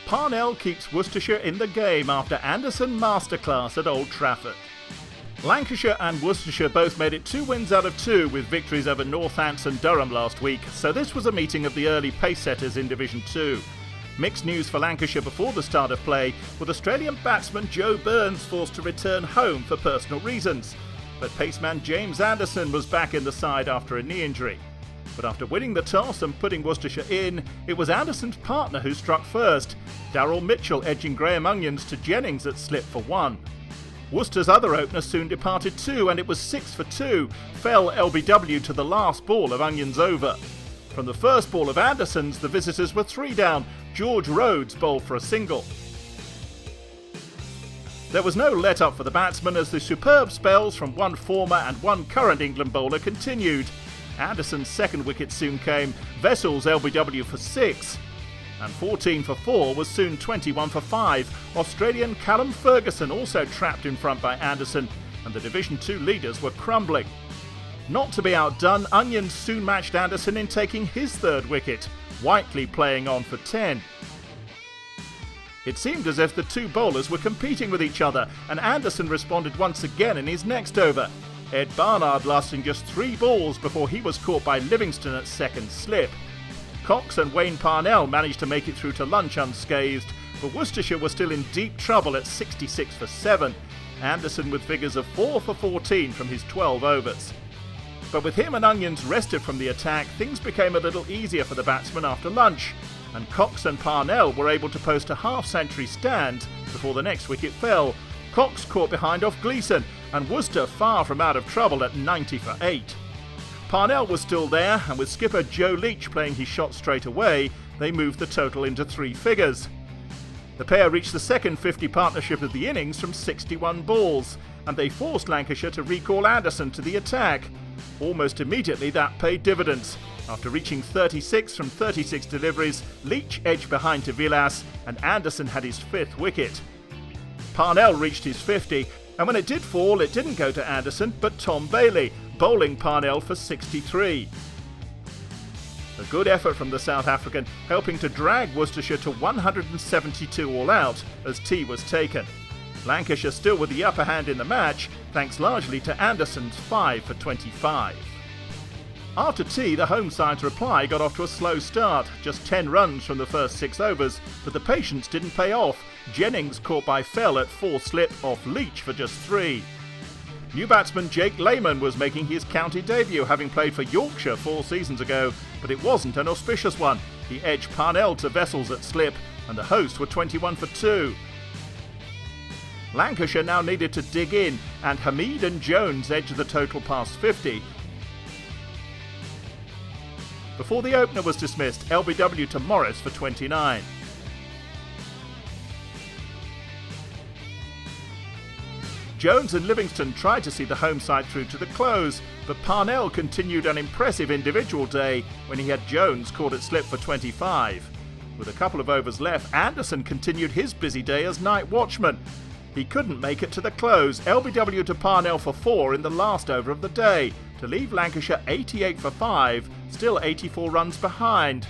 Parnell keeps Worcestershire in the game after Anderson masterclass at Old Trafford. Lancashire and Worcestershire both made it 2 wins out of 2 with victories over Northants and Durham last week, so this was a meeting of the early pace setters in Division 2. Mixed news for Lancashire before the start of play, with Australian batsman Joe Burns forced to return home for personal reasons. But paceman James Anderson was back in the side after a knee injury. But after winning the toss and putting Worcestershire in, it was Anderson's partner who struck first, Daryl Mitchell edging Graham Onions to Jennings at slip for 1. Worcester's other opener soon departed too, and it was 6 for 2, fell LBW to the last ball of Onions' over. From the first ball of Anderson's, the visitors were 3 down. George Rhodes bowled for a single. There was no let-up for the batsmen as the superb spells from one former and one current England bowler continued. Anderson's second wicket soon came, Vessel's LBW for 6. And 14 for 4 was soon 21 for 5. Australian Callum Ferguson also trapped in front by Anderson, and the Division 2 leaders were crumbling. Not to be outdone, Onions soon matched Anderson in taking his third wicket, Whiteley playing on for 10. It seemed as if the two bowlers were competing with each other, and Anderson responded once again in his next over. Ed Barnard lasting just 3 balls before he was caught by Livingston at second slip. Cox and Wayne Parnell managed to make it through to lunch unscathed, but Worcestershire was still in deep trouble at 66 for 7. Anderson with figures of 4 for 14 from his 12 overs. But with him and Onions rested from the attack, things became a little easier for the batsmen after lunch, and Cox and Parnell were able to post a half-century stand before the next wicket fell. Cox caught behind off Gleeson, and Worcester far from out of trouble at 90 for 8. Parnell was still there, and with skipper Joe Leach playing his shot straight away, they moved the total into 3 figures. The pair reached the second 50 partnership of the innings from 61 balls, and they forced Lancashire to recall Anderson to the attack. Almost immediately that paid dividends. After reaching 36 from 36 deliveries, Leach edged behind to Villas, and Anderson had his 5th wicket. Parnell reached his 50, and when it did fall, it didn't go to Anderson, but Tom Bailey, bowling Parnell for 63. A good effort from the South African, helping to drag Worcestershire to 172 all out as tea was taken. Lancashire still with the upper hand in the match, thanks largely to Anderson's 5 for 25. After tea, the home side's reply got off to a slow start, just 10 runs from the first 6 overs, but the patience didn't pay off. Jennings caught by Fell at 4 slip off Leach for just 3. New batsman Jake Lehman was making his county debut, having played for Yorkshire 4 seasons ago, but it wasn't an auspicious one. He edged Parnell to Vessels at slip, and the hosts were 21 for 2. Lancashire now needed to dig in, and Hamid and Jones edged the total past 50. Before the opener was dismissed, LBW to Morris for 29. Jones and Livingston tried to see the home side through to the close, but Parnell continued an impressive individual day when he had Jones caught at slip for 25. With a couple of overs left, Anderson continued his busy day as night watchman. He couldn't make it to the close, LBW to Parnell for 4 in the last over of the day, to leave Lancashire 88 for 5, still 84 runs behind.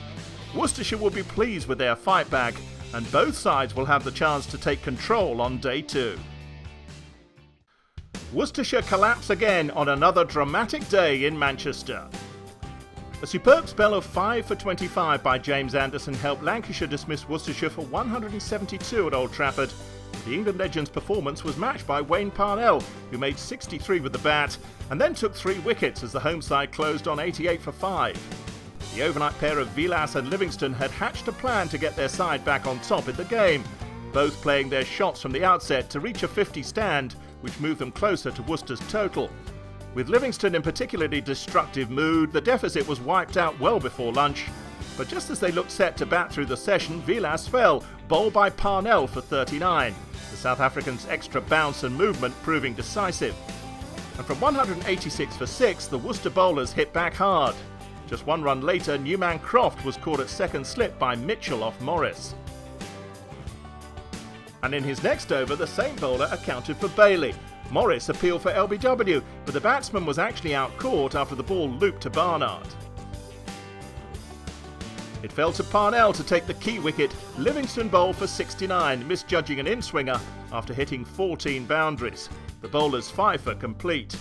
Worcestershire will be pleased with their fight back, and both sides will have the chance to take control on day 2. Worcestershire collapse again on another dramatic day in Manchester. A superb spell of 5 for 25 by James Anderson helped Lancashire dismiss Worcestershire for 172 at Old Trafford. The England legend's performance was matched by Wayne Parnell, who made 63 with the bat, and then took 3 wickets as the home side closed on 88 for 5. The overnight pair of Villas and Livingston had hatched a plan to get their side back on top in the game, both playing their shots from the outset to reach a 50 stand, which moved them closer to Worcester's total. With Livingston in particularly destructive mood, the deficit was wiped out well before lunch. But just as they looked set to bat through the session, Villas fell, bowled by Parnell for 39. The South Africans' extra bounce and movement proving decisive. And from 186 for 6, the Worcester bowlers hit back hard. Just 1 run later, Newman Croft was caught at second slip by Mitchell off Morris. And in his next over, the same bowler accounted for Bailey. Morris appealed for LBW, but the batsman was actually out-caught after the ball looped to Barnard. It fell to Parnell to take the key wicket. Livingston bowled for 69, misjudging an in-swinger after hitting 14 boundaries. The bowlers 5 for complete.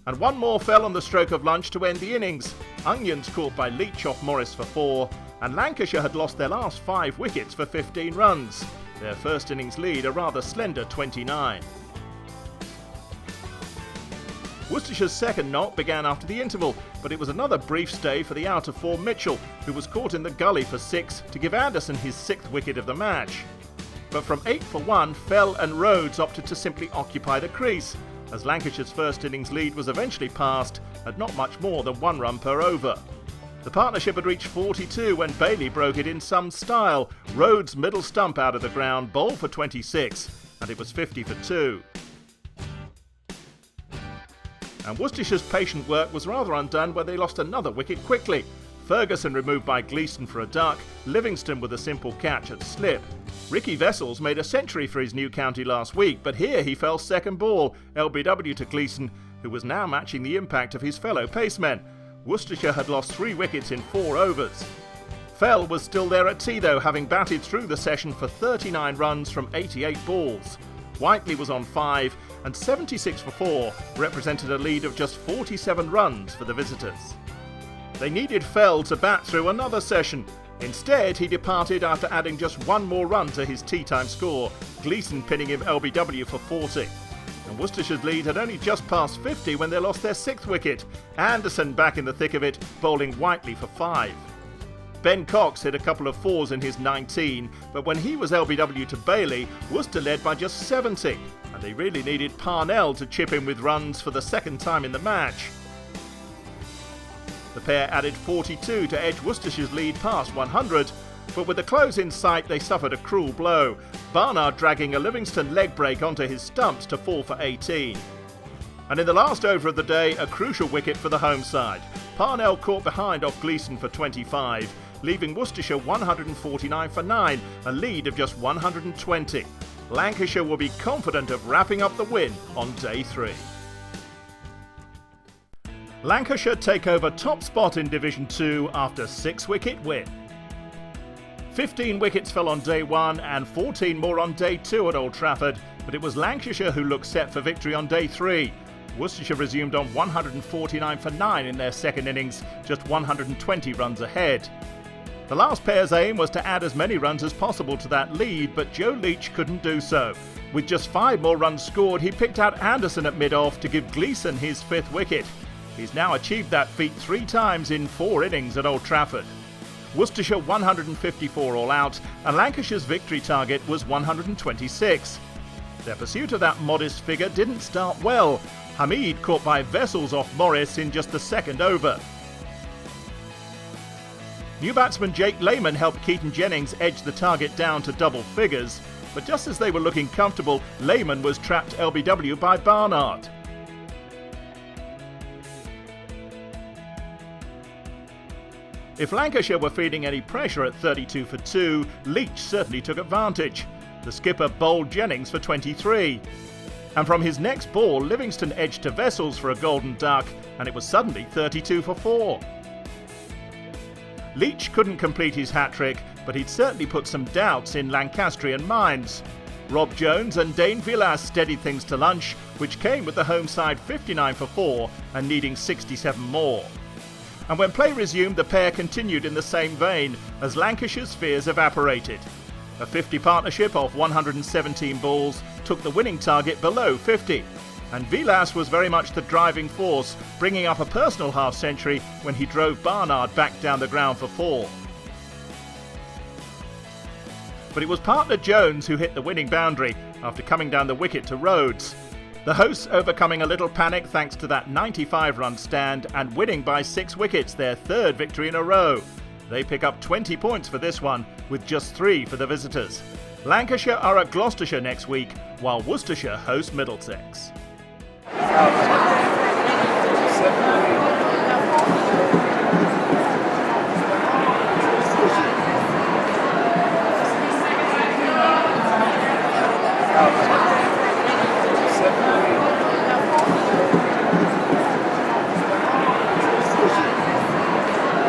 And one more fell on the stroke of lunch to end the innings. Onions caught by Leach off Morris for 4, and Lancashire had lost their last 5 wickets for 15 runs. Their first innings lead a rather slender 29. Worcestershire's second knock began after the interval, but it was another brief stay for the out-of-form Mitchell, who was caught in the gully for 6 to give Anderson his 6th wicket of the match. But from 8 for 1, Fell and Rhodes opted to simply occupy the crease, as Lancashire's first innings lead was eventually passed at not much more than 1 run per over. The partnership had reached 42 when Bailey broke it in some style. Rhodes' middle stump out of the ground, bowled for 26, and it was 50 for 2. And Worcestershire's patient work was rather undone when they lost another wicket quickly. Ferguson removed by Gleeson for a duck, Livingston with a simple catch at slip. Ricky Vessels made a century for his new county last week, but here he fell second ball, LBW to Gleeson, who was now matching the impact of his fellow pacemen. Worcestershire had lost 3 wickets in 4 overs. Fell was still there at tea though, having batted through the session for 39 runs from 88 balls. Whiteley was on 5, and 76 for 4 represented a lead of just 47 runs for the visitors. They needed Fell to bat through another session. Instead, he departed after adding just 1 more run to his tea-time score, Gleeson pinning him LBW for 40. And Worcestershire's lead had only just passed 50 when they lost their 6th wicket. Anderson back in the thick of it, bowling Whiteley for 5. Ben Cox hit a couple of 4s in his 19, but when he was LBW to Bailey, Worcester led by just 70, and they really needed Parnell to chip in with runs for the second time in the match. The pair added 42 to edge Worcestershire's lead past 100, but with the close in sight they suffered a cruel blow, Barnard dragging a Livingston leg break onto his stumps to fall for 18. And in the last over of the day, a crucial wicket for the home side. Parnell caught behind off Gleeson for 25, leaving Worcestershire 149 for 9, a lead of just 120. Lancashire will be confident of wrapping up the win on day 3. Lancashire take over top spot in Division 2 after 6-wicket win. 15 wickets fell on day 1 and 14 more on day 2 at Old Trafford, but it was Lancashire who looked set for victory on day 3. Worcestershire resumed on 149 for 9 in their second innings, just 120 runs ahead. The last pair's aim was to add as many runs as possible to that lead, but Joe Leach couldn't do so. With just 5 more runs scored, he picked out Anderson at mid-off to give Gleeson his 5th wicket. He's now achieved that feat 3 times in 4 innings at Old Trafford. Worcestershire 154 all out, and Lancashire's victory target was 126. Their pursuit of that modest figure didn't start well. Hamid caught by Vessels off Morris in just the 2nd over. New batsman Jake Lehman helped Keaton Jennings edge the target down to double figures, but just as they were looking comfortable, Lehman was trapped LBW by Barnard. If Lancashire were feeling any pressure at 32 for 2, Leach certainly took advantage. The skipper bowled Jennings for 23. And from his next ball, Livingston edged to Vessels for a golden duck, and it was suddenly 32 for 4. Leach couldn't complete his hat-trick, but he'd certainly put some doubts in Lancastrian minds. Rob Jones and Dane Vilas steadied things to lunch, which came with the home side 59 for 4 and needing 67 more. And when play resumed, the pair continued in the same vein, as Lancashire's fears evaporated. A 50 partnership of 117 balls took the winning target below 50, and Vilas was very much the driving force, bringing up a personal half-century when he drove Barnard back down the ground for 4. But it was partner Jones who hit the winning boundary after coming down the wicket to Rhodes. The hosts overcoming a little panic thanks to that 95-run stand and winning by 6 wickets, their 3rd victory in a row. They pick up 20 points for this one, with just 3 for the visitors. Lancashire are at Gloucestershire next week, while Worcestershire host Middlesex.